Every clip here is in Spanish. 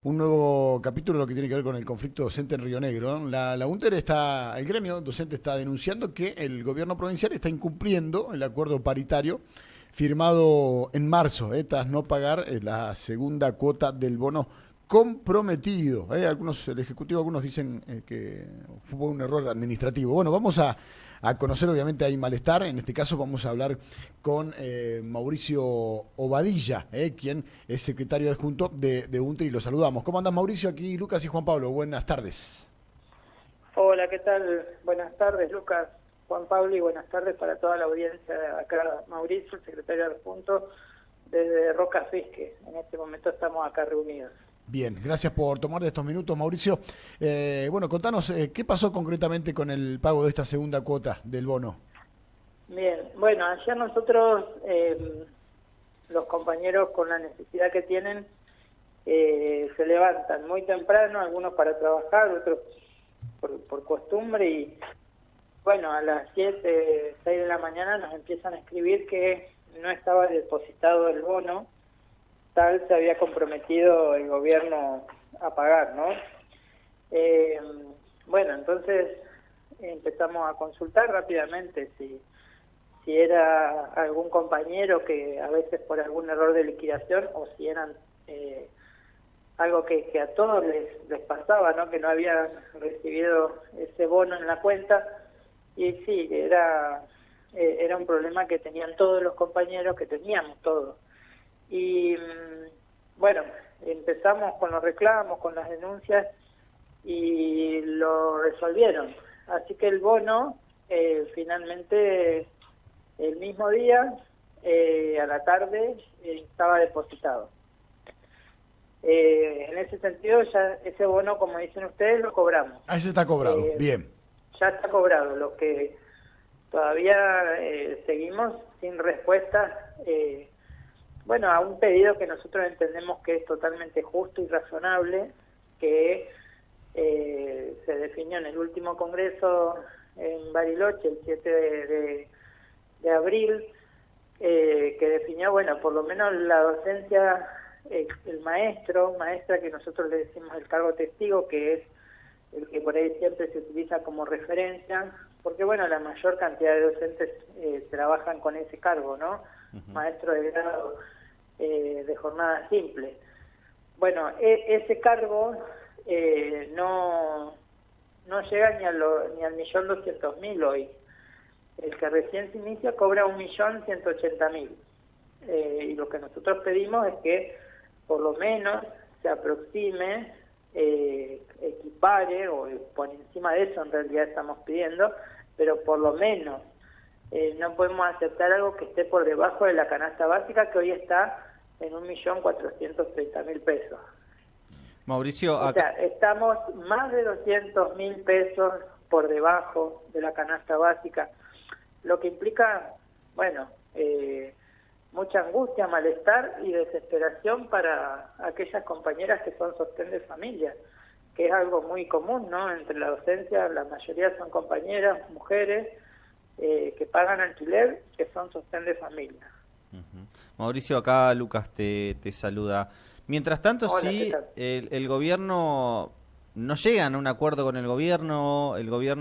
Un nuevo capítulo lo que tiene que ver con el conflicto docente en Río Negro. La UNTER está, el gremio docente está denunciando que el gobierno provincial está incumpliendo el acuerdo paritario firmado en marzo, tras no pagar la segunda cuota del bono comprometido. Algunos, el Ejecutivo, algunos dicen que fue un error administrativo. Bueno, vamos a conocer, obviamente hay malestar. En este caso vamos a hablar con Mauricio Obadilla, quien es secretario adjunto de UNTRI, y lo saludamos. ¿Cómo andas, Mauricio? Aquí Lucas y Juan Pablo. Buenas tardes. Hola, ¿qué tal? Buenas tardes, Lucas, Juan Pablo, y buenas tardes para toda la audiencia. Acá Mauricio, el secretario adjunto desde Roca Fisque. En este momento estamos acá reunidos. Bien, gracias por tomar de estos minutos, Mauricio. Bueno, contanos, ¿qué pasó concretamente con el pago de esta segunda cuota del bono? Bien, bueno, ayer nosotros, los compañeros con la necesidad que tienen, se levantan muy temprano, algunos para trabajar, otros por costumbre, y bueno, a las 7, 6 de la mañana nos empiezan a escribir que no estaba depositado el bono, tal se había comprometido el gobierno a pagar, ¿no? Bueno, entonces empezamos a consultar rápidamente si era algún compañero que a veces por algún error de liquidación, o si eran algo que a todos les pasaba, ¿no? Que no habían recibido ese bono en la cuenta. Y sí, era un problema que tenían todos los compañeros, que teníamos todos. Y bueno, empezamos con los reclamos, con las denuncias, y lo resolvieron. Así que el bono finalmente el mismo día, a la tarde, estaba depositado. En ese sentido, ya ese bono, como dicen ustedes, lo cobramos. Ah, ese está cobrado, bien. Ya está cobrado. Lo que todavía seguimos sin respuesta, bueno, a un pedido que nosotros entendemos que es totalmente justo y razonable, que se definió en el último congreso en Bariloche el 7 de abril, que definió, bueno, por lo menos la docencia, el maestra, que nosotros le decimos el cargo testigo, que es el que por ahí siempre se utiliza como referencia, porque bueno, la mayor cantidad de docentes trabajan con ese cargo, ¿no? Maestro de grado de jornada simple. Bueno, ese cargo no llega ni al 1.200.000 hoy. El que recién se inicia cobra 1.180.000. Y lo que nosotros pedimos es que por lo menos se aproxime, equipare, o por encima de eso en realidad estamos pidiendo, pero por lo menos no podemos aceptar algo que esté por debajo de la canasta básica, que hoy está en 1.430.000 pesos. Mauricio, o sea, estamos más de 200.000 pesos por debajo de la canasta básica, lo que implica, bueno, mucha angustia, malestar y desesperación para aquellas compañeras que son sostén de familia, que es algo muy común, ¿no? Entre la docencia, la mayoría son compañeras, mujeres, que pagan alquiler, que son sostén de familia. Mauricio, acá Lucas te saluda. Mientras tanto, Hola, sí, el gobierno, no llegan a un acuerdo con el gobierno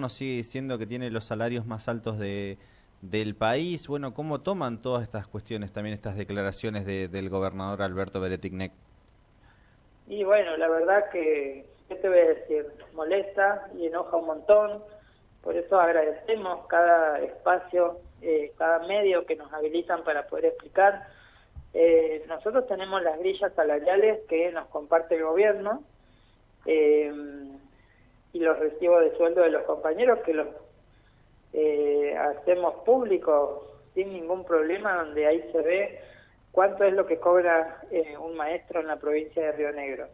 sigue diciendo que tiene los salarios más altos del país. Bueno, ¿cómo toman todas estas cuestiones, también estas declaraciones del gobernador Alberto Bereticnec? Y bueno, la verdad que, ¿qué te voy a decir? Molesta y enoja un montón. Por eso agradecemos cada espacio, cada medio que nos habilitan para poder explicar. Nosotros tenemos las grillas salariales que nos comparte el gobierno, y los recibos de sueldo de los compañeros, que los hacemos públicos sin ningún problema, donde ahí se ve cuánto es lo que cobra un maestro en la provincia de Río Negro.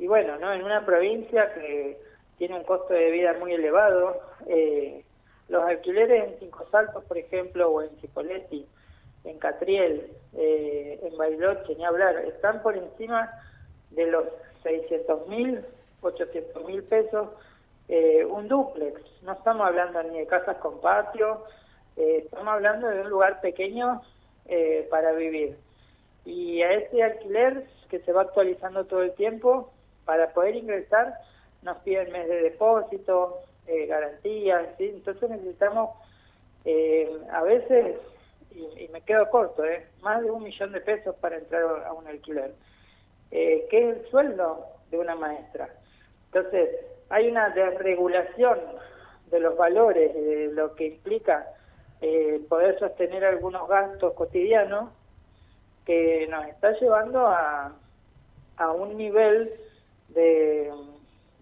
Y bueno, ¿no? En una provincia que tiene un costo de vida muy elevado, los alquileres en Cinco Saltos, por ejemplo, o en Chipoleti, en Catriel, en Bariloche, ni hablar, están por encima de los 600.000, 800.000 pesos, un dúplex. No estamos hablando ni de casas con patio, estamos hablando de un lugar pequeño para vivir. y a ese alquiler que se va actualizando todo el tiempo, para poder ingresar nos piden mes de depósito, garantías, ¿sí? Entonces necesitamos a veces, y me quedo corto, más de 1 millón de pesos para entrar a un alquiler, que es el sueldo de una maestra. Entonces hay una desregulación de los valores, de lo que implica poder sostener algunos gastos cotidianos, que nos está llevando a un nivel de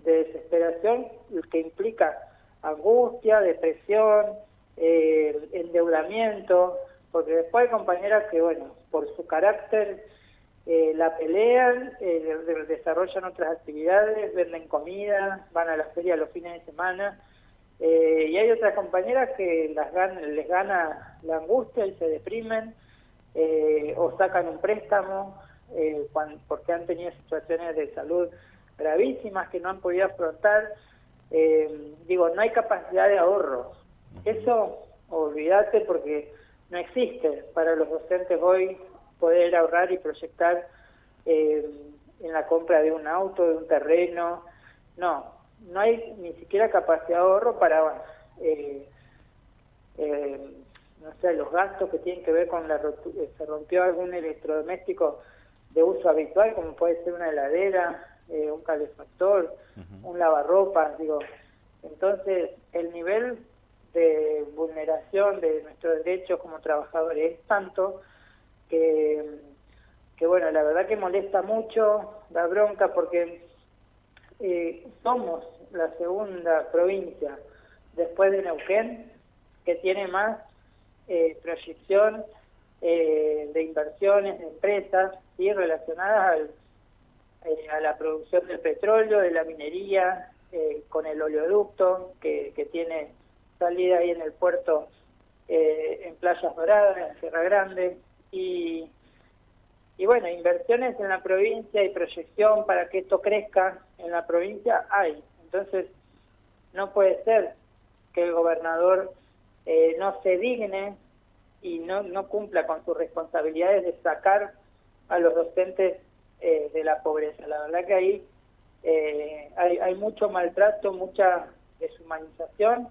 desesperación que implica angustia, depresión, endeudamiento, porque después hay compañeras que, bueno, por su carácter la pelean, desarrollan otras actividades, venden comida, van a la feria los fines de semana, y hay otras compañeras que les gana la angustia y se deprimen, o sacan un préstamo porque han tenido situaciones de salud gravísimas que no han podido afrontar. Digo, no hay capacidad de ahorro. Eso, olvídate, porque no existe para los docentes hoy poder ahorrar y proyectar en la compra de un auto, de un terreno. No hay ni siquiera capacidad de ahorro para no sé, los gastos que tienen que ver con se rompió algún electrodoméstico de uso habitual, como puede ser una heladera, un calefactor, un lavarropas, digo. Entonces, el nivel de vulneración de nuestros derechos como trabajadores es tanto que bueno, la verdad que molesta mucho, da bronca, porque somos la segunda provincia después de Neuquén que tiene más proyección de inversiones de empresas, ¿sí?, relacionadas a la producción del petróleo, de la minería, con el oleoducto que tiene salida ahí en el puerto, en Playas Doradas, en Sierra Grande, y bueno, inversiones en la provincia y proyección para que esto crezca en la provincia hay. Entonces, no puede ser que el gobernador no se digne y no cumpla con sus responsabilidades de sacar a los docentes de la pobreza. La verdad que ahí hay mucho maltrato, mucha deshumanización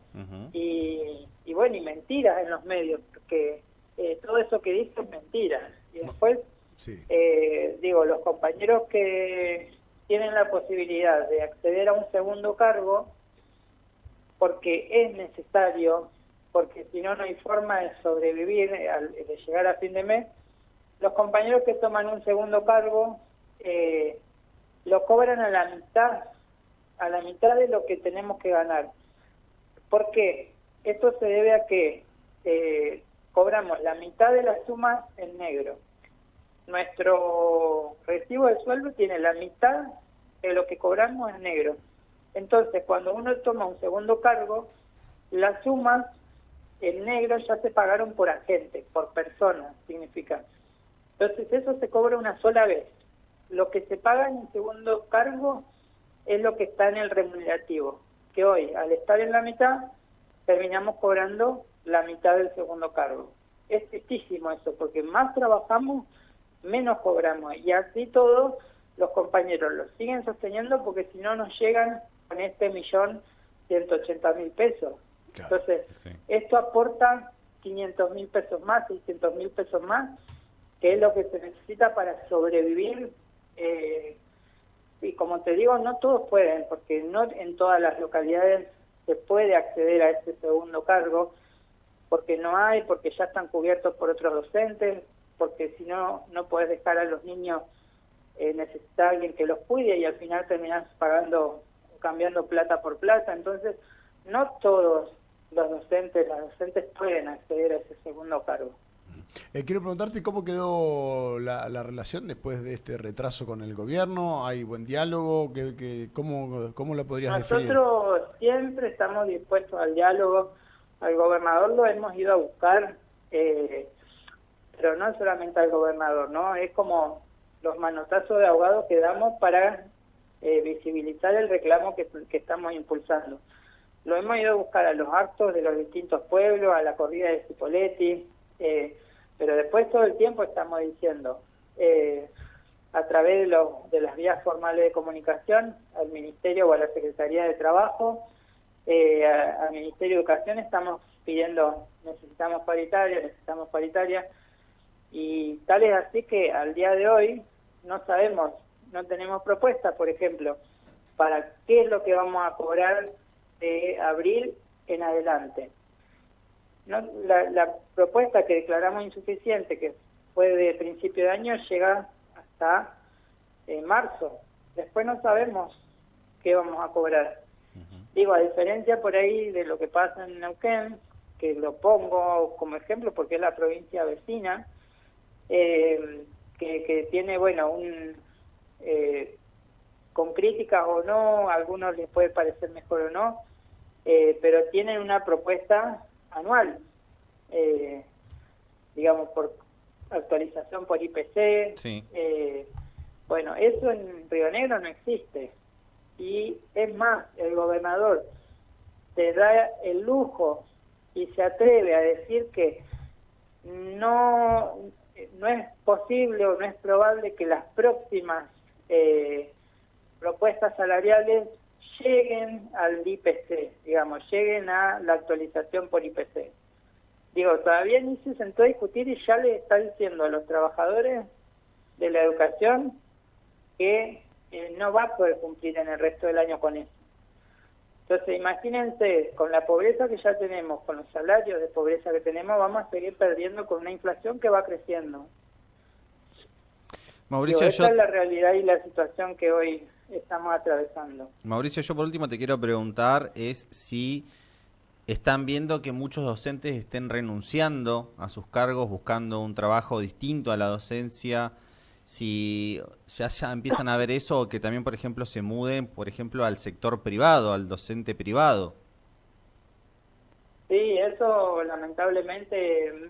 y bueno, y mentiras en los medios, porque todo eso que dice es mentira. Y después, sí, digo, los compañeros que tienen la posibilidad de acceder a un segundo cargo, porque es necesario, porque si no, no hay forma de sobrevivir, de llegar a fin de mes, los compañeros que toman un segundo cargo lo cobran a la mitad de lo que tenemos que ganar. ¿Por qué? Esto se debe a que cobramos la mitad de la suma en negro. Nuestro recibo de sueldo tiene la mitad de lo que cobramos en negro. Entonces, cuando uno toma un segundo cargo, las sumas en negro ya se pagaron por agente, por persona, significa. Entonces, eso se cobra una sola vez. Lo que se paga en el segundo cargo es lo que está en el remunerativo, que hoy, al estar en la mitad, terminamos cobrando la mitad del segundo cargo. Es tristísimo eso, porque más trabajamos, menos cobramos, y así todos los compañeros lo siguen sosteniendo, porque si no nos llegan con 1.180.000 pesos. Claro, entonces, sí, esto aporta 500.000 pesos más, 600.000 pesos más, que es lo que se necesita para sobrevivir. Y como te digo, no todos pueden, porque no en todas las localidades se puede acceder a ese segundo cargo, porque no hay, porque ya están cubiertos por otros docentes, porque si no, no puedes dejar a los niños, necesitar a alguien que los cuide y al final terminás cambiando plata por plata. Entonces, no todos las docentes pueden acceder a ese segundo cargo. Quiero preguntarte cómo quedó la relación después de este retraso con el gobierno. ¿Hay buen diálogo? ¿Cómo la podrías definir? Nosotros siempre estamos dispuestos al diálogo. Al gobernador lo hemos ido a buscar, pero no solamente al gobernador, ¿no? Es como los manotazos de ahogados que damos para visibilizar el reclamo que estamos impulsando. Lo hemos ido a buscar a los actos de los distintos pueblos, a la corrida de Cipolletti, pero después todo el tiempo estamos diciendo, a través de las vías formales de comunicación al Ministerio o a la Secretaría de Trabajo, al Ministerio de Educación estamos pidiendo, necesitamos paritaria, y tal es así que al día de hoy no sabemos, no tenemos propuesta, por ejemplo, para qué es lo que vamos a cobrar de abril en adelante. No, la propuesta que declaramos insuficiente, que fue de principio de año, llega hasta marzo. Después no sabemos qué vamos a cobrar. Digo, a diferencia por ahí de lo que pasa en Neuquén, que lo pongo como ejemplo porque es la provincia vecina, que tiene, bueno, con críticas o no, a algunos les puede parecer mejor o no, pero tienen una propuesta anual, digamos, por actualización por IPC. Sí. Bueno, eso en Río Negro no existe. Y es más, el gobernador se da el lujo y se atreve a decir que no es posible o no es probable que las próximas propuestas salariales lleguen al IPC, digamos, lleguen a la actualización por IPC. Digo, todavía ni se sentó a discutir y ya le está diciendo a los trabajadores de la educación que no va a poder cumplir en el resto del año con eso. Entonces, imagínense, con la pobreza que ya tenemos, con los salarios de pobreza que tenemos, vamos a seguir perdiendo con una inflación que va creciendo. Mauricio, esa es la realidad y la situación que hoy estamos atravesando. Mauricio, yo por último te quiero preguntar es si están viendo que muchos docentes estén renunciando a sus cargos, buscando un trabajo distinto a la docencia, si ya empiezan a ver eso, o que también, por ejemplo, se muden, por ejemplo, al sector privado, al docente privado. Sí, eso lamentablemente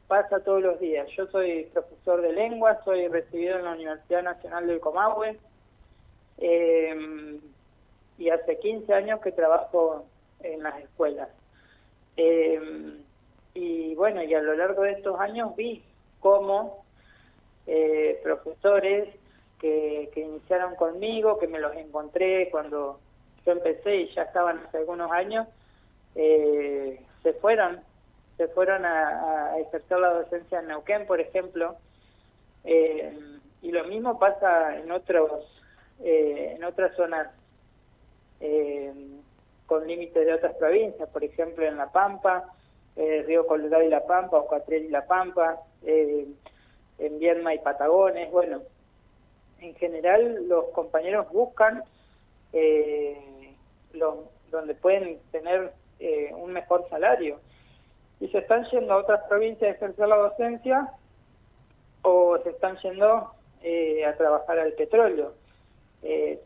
pasa todos los días. Yo soy profesor de lengua, soy recibido en la Universidad Nacional del Comahue, y hace 15 años que trabajo en las escuelas. Y bueno, y a lo largo de estos años vi cómo profesores que iniciaron conmigo, que me los encontré cuando yo empecé y ya estaban hace algunos años, se fueron a ejercer la docencia en Neuquén, por ejemplo, y lo mismo pasa en otras zonas con límites de otras provincias, por ejemplo en La Pampa, Río Colorado y La Pampa, o Catriel y La Pampa, en Viedma y Patagones. Bueno, en general los compañeros buscan donde pueden tener un mejor salario y se están yendo a otras provincias a ejercer la docencia o se están yendo a trabajar al petróleo.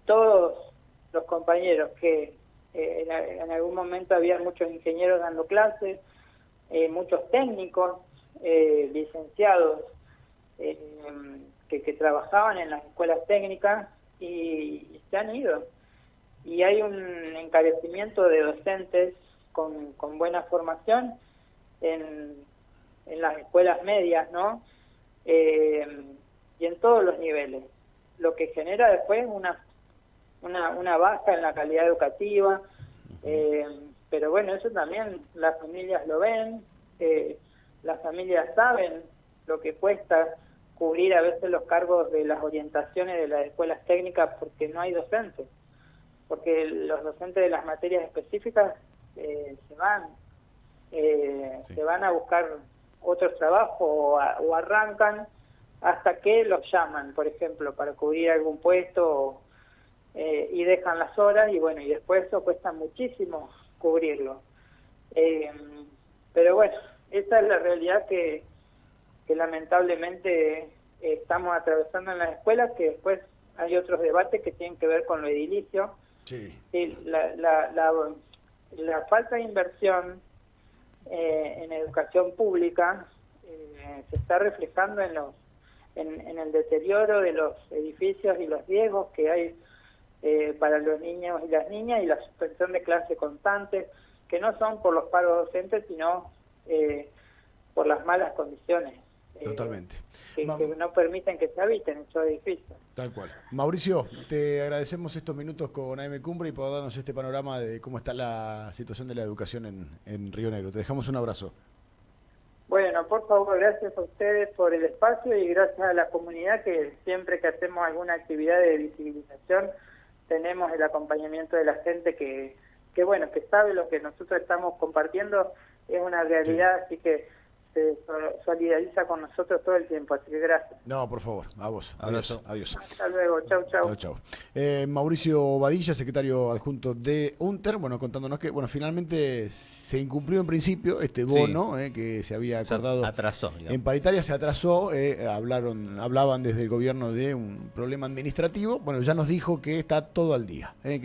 Todos los compañeros que en algún momento había muchos ingenieros dando clases, muchos técnicos, licenciados que trabajaban en las escuelas técnicas y se han ido. Y hay un encarecimiento de docentes con buena formación en las escuelas medias, ¿no? Y en todos los niveles, lo que genera después una baja en la calidad educativa, pero bueno, eso también las familias lo ven, las familias saben lo que cuesta cubrir a veces los cargos de las orientaciones de las escuelas técnicas porque no hay docentes, porque los docentes de las materias específicas se van a buscar otros trabajos o arrancan hasta que los llaman, por ejemplo, para cubrir algún puesto y dejan las horas y bueno, y después eso cuesta muchísimo cubrirlo. Pero bueno, esa es la realidad que lamentablemente estamos atravesando en las escuelas, que después hay otros debates que tienen que ver con lo edilicio. Sí. La falta de inversión en educación pública se está reflejando en el deterioro de los edificios y los riesgos que hay para los niños y las niñas, y la suspensión de clase constante, que no son por los paros docentes, sino por las malas condiciones. Totalmente. que no permiten que se habiten esos edificios. Tal cual. Mauricio, te agradecemos estos minutos con AM Cumbre y por darnos este panorama de cómo está la situación de la educación en Río Negro. Te dejamos un abrazo. Bueno, por favor, gracias a ustedes por el espacio y gracias a la comunidad que siempre que hacemos alguna actividad de visibilización tenemos el acompañamiento de la gente que bueno, que sabe lo que nosotros estamos compartiendo es una realidad, sí. Así que se solidariza con nosotros todo el tiempo, así que gracias. No, por favor, a vos. Abrazo. Adiós. Hasta luego, chau. Chau. Mauricio Badilla, secretario adjunto de UNTER, bueno, contándonos que, bueno, finalmente se incumplió en principio este bono que se había acordado. Se atrasó, digamos. En paritaria se atrasó, hablaban desde el gobierno de un problema administrativo. Bueno, ya nos dijo que está todo al día.